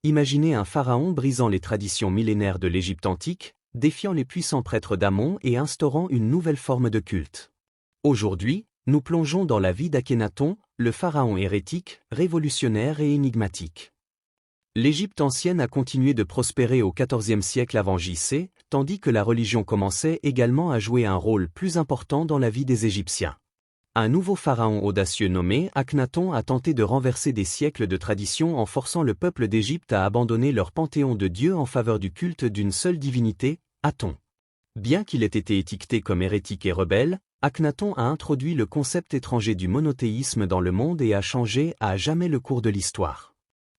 imaginez un pharaon brisant les traditions millénaires de l'Égypte antique, défiant les puissants prêtres d'Amon et instaurant une nouvelle forme de culte. Aujourd'hui, nous plongeons dans la vie d'Akhénaton, le pharaon hérétique, révolutionnaire et énigmatique. L'Égypte ancienne a continué de prospérer au XIVe siècle avant J.C., tandis que la religion commençait également à jouer un rôle plus important dans la vie des Égyptiens. Un nouveau pharaon audacieux nommé Akhenaton a tenté de renverser des siècles de tradition en forçant le peuple d'Égypte à abandonner leur panthéon de dieux en faveur du culte d'une seule divinité, Aton. Bien qu'il ait été étiqueté comme hérétique et rebelle, Akhenaton a introduit le concept étranger du monothéisme dans le monde et a changé à jamais le cours de l'histoire.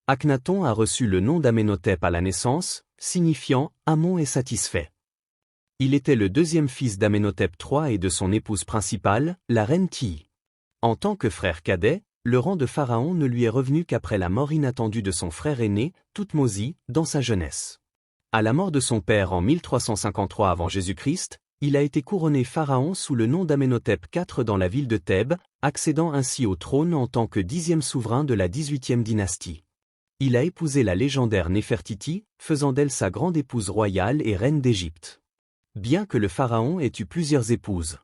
Akhenaton a reçu le nom d'Amenhotep à la naissance, signifiant « Amon est satisfait ». Il était le deuxième fils d'Amenhotep III et de son épouse principale, la reine Tiye. En tant que frère cadet, le rang de pharaon ne lui est revenu qu'après la mort inattendue de son frère aîné, Thoutmôsis, dans sa jeunesse. À la mort de son père en 1353 avant Jésus-Christ, il a été couronné pharaon sous le nom d'Amenhotep IV dans la ville de Thèbes, accédant ainsi au trône en tant que 10e souverain de la 18e dynastie. Il a épousé la légendaire Néfertiti, faisant d'elle sa grande épouse royale et reine d'Égypte. Bien que le pharaon ait eu plusieurs épouses,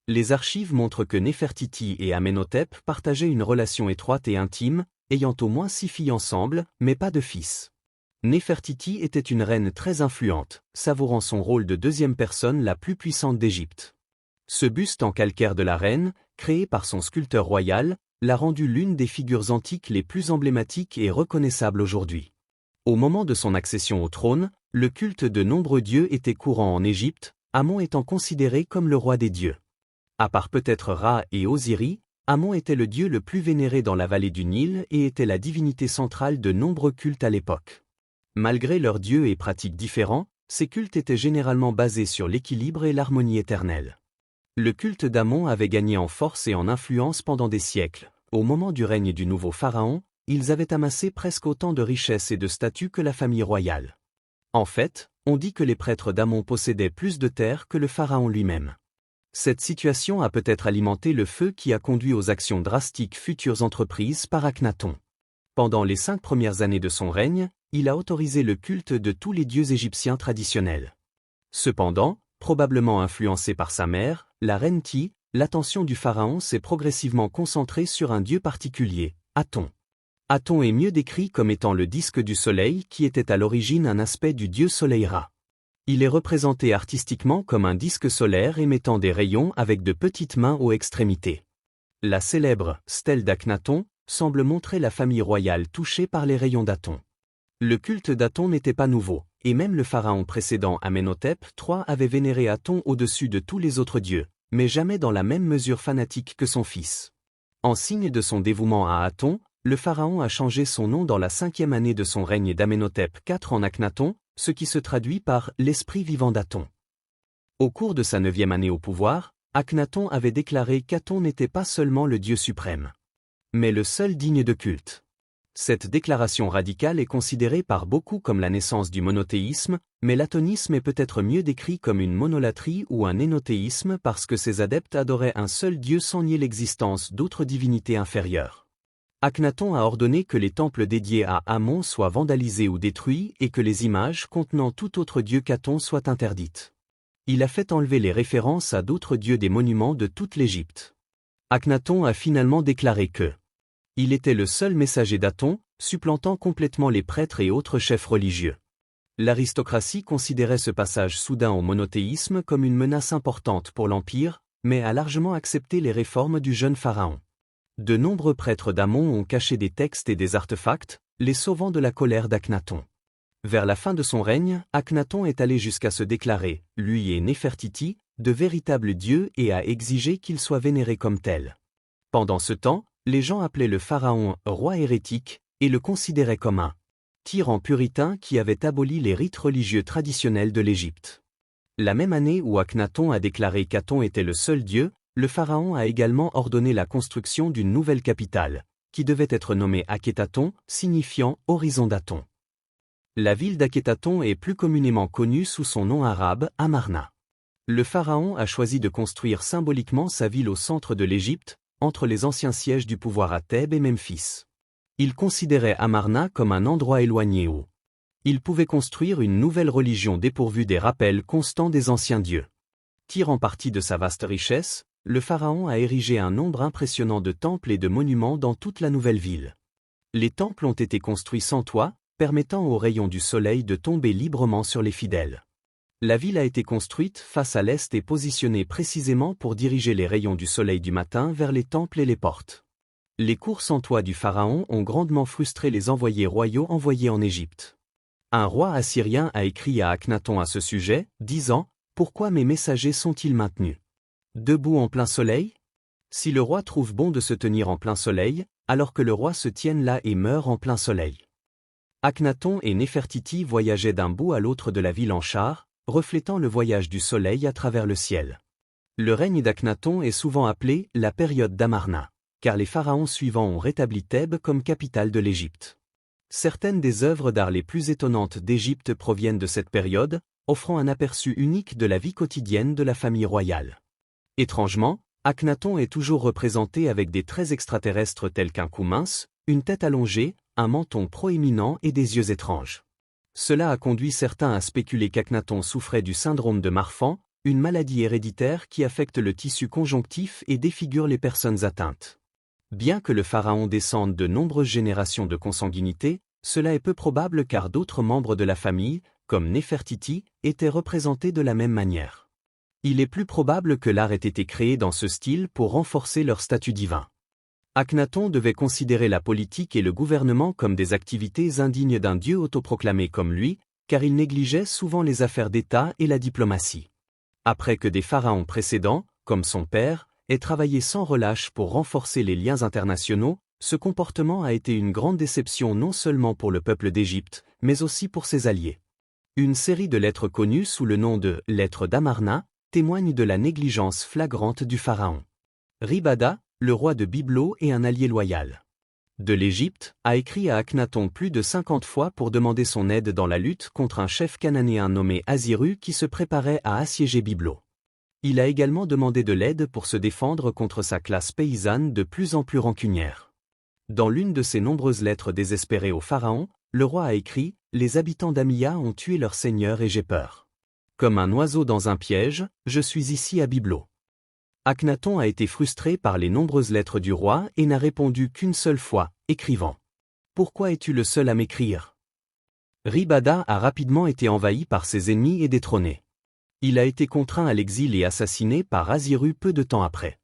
les archives montrent que Néfertiti et Amenhotep partageaient une relation étroite et intime, ayant au moins 6 filles ensemble, mais pas de fils. Néfertiti était une reine très influente, savourant son rôle de deuxième personne la plus puissante d'Égypte. Ce buste en calcaire de la reine, créé par son sculpteur royal, l'a rendue l'une des figures antiques les plus emblématiques et reconnaissables aujourd'hui. Au moment de son accession au trône, le culte de nombreux dieux était courant en Égypte, Amon étant considéré comme le roi des dieux. À part peut-être Ra et Osiris, Amon était le dieu le plus vénéré dans la vallée du Nil et était la divinité centrale de nombreux cultes à l'époque. Malgré leurs dieux et pratiques différents, ces cultes étaient généralement basés sur l'équilibre et l'harmonie éternelle. Le culte d'Amon avait gagné en force et en influence pendant des siècles. Au moment du règne du nouveau pharaon, ils avaient amassé presque autant de richesses et de statuts que la famille royale. En fait, on dit que les prêtres d'Amon possédaient plus de terres que le pharaon lui-même. Cette situation a peut-être alimenté le feu qui a conduit aux actions drastiques futures entreprises par Akhenaton. Pendant les 5 premières années de son règne, il a autorisé le culte de tous les dieux égyptiens traditionnels. Cependant, probablement influencé par sa mère, la reine Tiye, l'attention du pharaon s'est progressivement concentrée sur un dieu particulier, Aton. Aton est mieux décrit comme étant le disque du soleil qui était à l'origine un aspect du dieu soleil Ra. Il est représenté artistiquement comme un disque solaire émettant des rayons avec de petites mains aux extrémités. La célèbre stèle d'Akhenaton semble montrer la famille royale touchée par les rayons d'Aton. Le culte d'Aton n'était pas nouveau, et même le pharaon précédent Amenhotep III avait vénéré Aton au-dessus de tous les autres dieux, mais jamais dans la même mesure fanatique que son fils. En signe de son dévouement à Aton, le pharaon a changé son nom dans la 5e année de son règne d'Amenhotep IV en Akhenaton, ce qui se traduit par « l'esprit vivant d'Aton ». Au cours de sa 9e année au pouvoir, Akhenaton avait déclaré qu'Aton n'était pas seulement le dieu suprême, mais le seul digne de culte. Cette déclaration radicale est considérée par beaucoup comme la naissance du monothéisme, mais l'atonisme est peut-être mieux décrit comme une monolatrie ou un énothéisme parce que ses adeptes adoraient un seul dieu sans nier l'existence d'autres divinités inférieures. Akhenaton a ordonné que les temples dédiés à Amon soient vandalisés ou détruits et que les images contenant tout autre dieu qu'Aton soient interdites. Il a fait enlever les références à d'autres dieux des monuments de toute l'Égypte. Akhenaton a finalement déclaré que il était le seul messager d'Aton, supplantant complètement les prêtres et autres chefs religieux. L'aristocratie considérait ce passage soudain au monothéisme comme une menace importante pour l'Empire, mais a largement accepté les réformes du jeune pharaon. De nombreux prêtres d'Amon ont caché des textes et des artefacts, les sauvant de la colère d'Akhenaton. Vers la fin de son règne, Akhenaton est allé jusqu'à se déclarer, lui et Néfertiti, de véritables dieux et a exigé qu'ils soient vénérés comme tels. Pendant ce temps, les gens appelaient le pharaon « roi hérétique » et le considéraient comme un tyran puritain qui avait aboli les rites religieux traditionnels de l'Égypte. La même année où Akhenaton a déclaré qu'Aton était le seul dieu, le pharaon a également ordonné la construction d'une nouvelle capitale, qui devait être nommée Akhétaton, signifiant « horizon d'Aton ». La ville d'Akhétaton est plus communément connue sous son nom arabe, Amarna. Le pharaon a choisi de construire symboliquement sa ville au centre de l'Égypte, entre les anciens sièges du pouvoir à Thèbes et Memphis. Il considérait Amarna comme un endroit éloigné où il pouvait construire une nouvelle religion dépourvue des rappels constants des anciens dieux. Tirant parti de sa vaste richesse, le pharaon a érigé un nombre impressionnant de temples et de monuments dans toute la nouvelle ville. Les temples ont été construits sans toit, permettant aux rayons du soleil de tomber librement sur les fidèles. La ville a été construite face à l'est et positionnée précisément pour diriger les rayons du soleil du matin vers les temples et les portes. Les cours sans toit du pharaon ont grandement frustré les envoyés royaux envoyés en Égypte. Un roi assyrien a écrit à Akhenaton à ce sujet, disant « Pourquoi mes messagers sont-ils maintenus debout en plein soleil? Si le roi trouve bon de se tenir en plein soleil, alors que le roi se tienne là et meurt en plein soleil. » Akhenaton et Néfertiti voyageaient d'un bout à l'autre de la ville en char, reflétant le voyage du soleil à travers le ciel. Le règne d'Akhenaton est souvent appelé la période d'Amarna, car les pharaons suivants ont rétabli Thèbes comme capitale de l'Égypte. Certaines des œuvres d'art les plus étonnantes d'Égypte proviennent de cette période, offrant un aperçu unique de la vie quotidienne de la famille royale. Étrangement, Akhenaton est toujours représenté avec des traits extraterrestres tels qu'un cou mince, une tête allongée, un menton proéminent et des yeux étranges. Cela a conduit certains à spéculer qu'Akhenaton souffrait du syndrome de Marfan, une maladie héréditaire qui affecte le tissu conjonctif et défigure les personnes atteintes. Bien que le pharaon descende de nombreuses générations de consanguinité, cela est peu probable car d'autres membres de la famille, comme Néfertiti, étaient représentés de la même manière. Il est plus probable que l'art ait été créé dans ce style pour renforcer leur statut divin. Akhenaton devait considérer la politique et le gouvernement comme des activités indignes d'un dieu autoproclamé comme lui, car il négligeait souvent les affaires d'État et la diplomatie. Après que des pharaons précédents, comme son père, aient travaillé sans relâche pour renforcer les liens internationaux, ce comportement a été une grande déception non seulement pour le peuple d'Égypte, mais aussi pour ses alliés. Une série de lettres connues sous le nom de « lettres d'Amarna » témoigne de la négligence flagrante du pharaon. Ribada, le roi de Byblo et un allié loyal de l'Égypte, a écrit à Akhenaton plus de 50 fois pour demander son aide dans la lutte contre un chef cananéen nommé Asiru qui se préparait à assiéger Byblo. Il a également demandé de l'aide pour se défendre contre sa classe paysanne de plus en plus rancunière. Dans l'une de ses nombreuses lettres désespérées au pharaon, le roi a écrit « Les habitants d'Amiya ont tué leur seigneur et j'ai peur. Comme un oiseau dans un piège, je suis ici à Byblo. » Akhenaton a été frustré par les nombreuses lettres du roi et n'a répondu qu'une seule fois, écrivant « Pourquoi es-tu le seul à m'écrire » Ribada a rapidement été envahi par ses ennemis et détrôné. Il a été contraint à l'exil et assassiné par Asiru peu de temps après.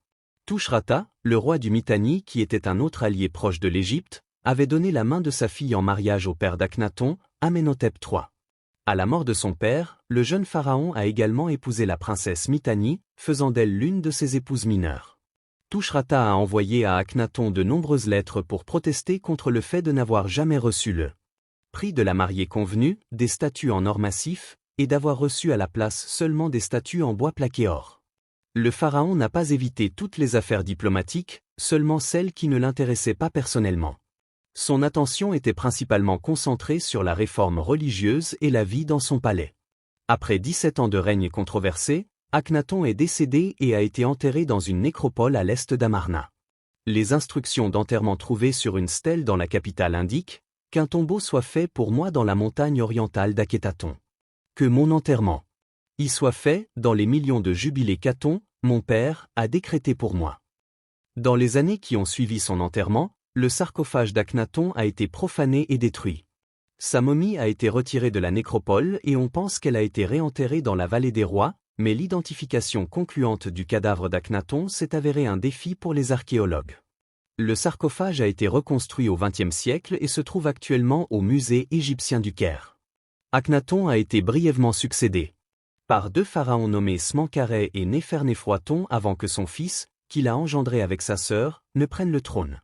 Tushratta, le roi du Mitanni qui était un autre allié proche de l'Égypte, avait donné la main de sa fille en mariage au père d'Akhenaton, Amenhotep III. À la mort de son père, le jeune pharaon a également épousé la princesse Mitanni, faisant d'elle l'une de ses épouses mineures. Tushratta a envoyé à Akhenaton de nombreuses lettres pour protester contre le fait de n'avoir jamais reçu le prix de la mariée convenue, des statues en or massif, et d'avoir reçu à la place seulement des statues en bois plaqué or. Le pharaon n'a pas évité toutes les affaires diplomatiques, seulement celles qui ne l'intéressaient pas personnellement. Son attention était principalement concentrée sur la réforme religieuse et la vie dans son palais. Après 17 ans de règne controversé, Akhenaton est décédé et a été enterré dans une nécropole à l'est d'Amarna. Les instructions d'enterrement trouvées sur une stèle dans la capitale indiquent qu'un tombeau soit fait pour moi dans la montagne orientale d'Akhétaton. Que mon enterrement y soit fait dans les millions de jubilés qu'Aton, mon père, a décrété pour moi. Dans les années qui ont suivi son enterrement, le sarcophage d'Akhenaton a été profané et détruit. Sa momie a été retirée de la nécropole et on pense qu'elle a été réenterrée dans la vallée des rois, mais l'identification concluante du cadavre d'Akhenaton s'est avérée un défi pour les archéologues. Le sarcophage a été reconstruit au XXe siècle et se trouve actuellement au musée égyptien du Caire. Akhenaton a été brièvement succédé par deux pharaons nommés Smenkhare et Néfernéfroiton avant que son fils, qu'il a engendré avec sa sœur, ne prenne le trône.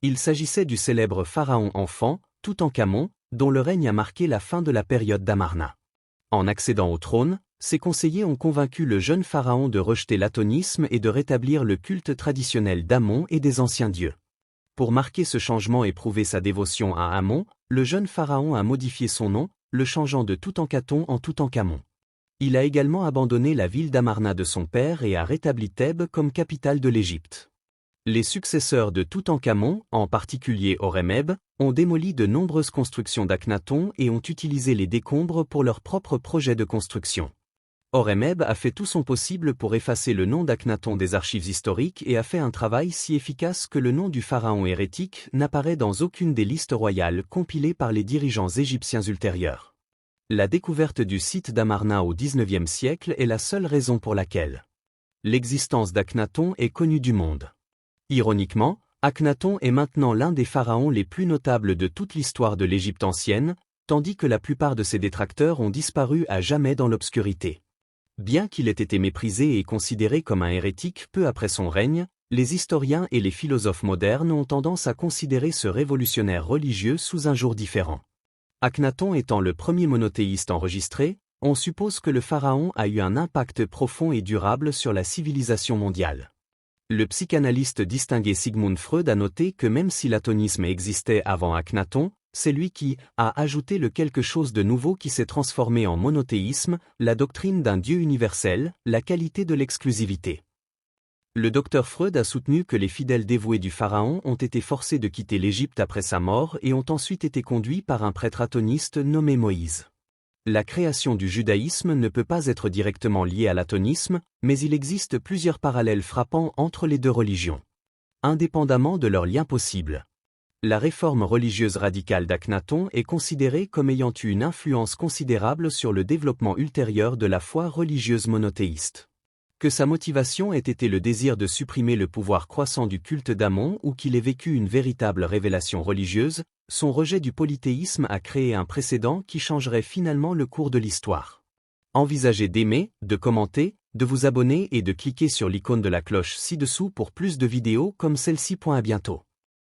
Il s'agissait du célèbre pharaon enfant, Toutankhamon, dont le règne a marqué la fin de la période d'Amarna. En accédant au trône, ses conseillers ont convaincu le jeune pharaon de rejeter l'atonisme et de rétablir le culte traditionnel d'Amon et des anciens dieux. Pour marquer ce changement et prouver sa dévotion à Amon, le jeune pharaon a modifié son nom, le changeant de Toutankhaton en Toutankhamon. Il a également abandonné la ville d'Amarna de son père et a rétabli Thèbes comme capitale de l'Égypte. Les successeurs de Toutankhamon, en particulier Horemheb, ont démoli de nombreuses constructions d'Akhenaton et ont utilisé les décombres pour leurs propres projets de construction. Horemheb a fait tout son possible pour effacer le nom d'Akhenaton des archives historiques et a fait un travail si efficace que le nom du pharaon hérétique n'apparaît dans aucune des listes royales compilées par les dirigeants égyptiens ultérieurs. La découverte du site d'Amarna au XIXe siècle est la seule raison pour laquelle l'existence d'Akhenaton est connue du monde. Ironiquement, Akhenaton est maintenant l'un des pharaons les plus notables de toute l'histoire de l'Égypte ancienne, tandis que la plupart de ses détracteurs ont disparu à jamais dans l'obscurité. Bien qu'il ait été méprisé et considéré comme un hérétique peu après son règne, les historiens et les philosophes modernes ont tendance à considérer ce révolutionnaire religieux sous un jour différent. Akhenaton étant le premier monothéiste enregistré, on suppose que le pharaon a eu un impact profond et durable sur la civilisation mondiale. Le psychanalyste distingué Sigmund Freud a noté que même si l'atonisme existait avant Akhenaton, c'est lui qui a ajouté le quelque chose de nouveau qui s'est transformé en monothéisme, la doctrine d'un Dieu universel, la qualité de l'exclusivité. Le docteur Freud a soutenu que les fidèles dévoués du pharaon ont été forcés de quitter l'Égypte après sa mort et ont ensuite été conduits par un prêtre atoniste nommé Moïse. La création du judaïsme ne peut pas être directement liée à l'atonisme, mais il existe plusieurs parallèles frappants entre les deux religions. Indépendamment de leurs liens possibles. La réforme religieuse radicale d'Akhenaton est considérée comme ayant eu une influence considérable sur le développement ultérieur de la foi religieuse monothéiste. Que sa motivation ait été le désir de supprimer le pouvoir croissant du culte d'Amon ou qu'il ait vécu une véritable révélation religieuse, son rejet du polythéisme a créé un précédent qui changerait finalement le cours de l'histoire. Envisagez d'aimer, de commenter, de vous abonner et de cliquer sur l'icône de la cloche ci-dessous pour plus de vidéos comme celle-ci. À bientôt.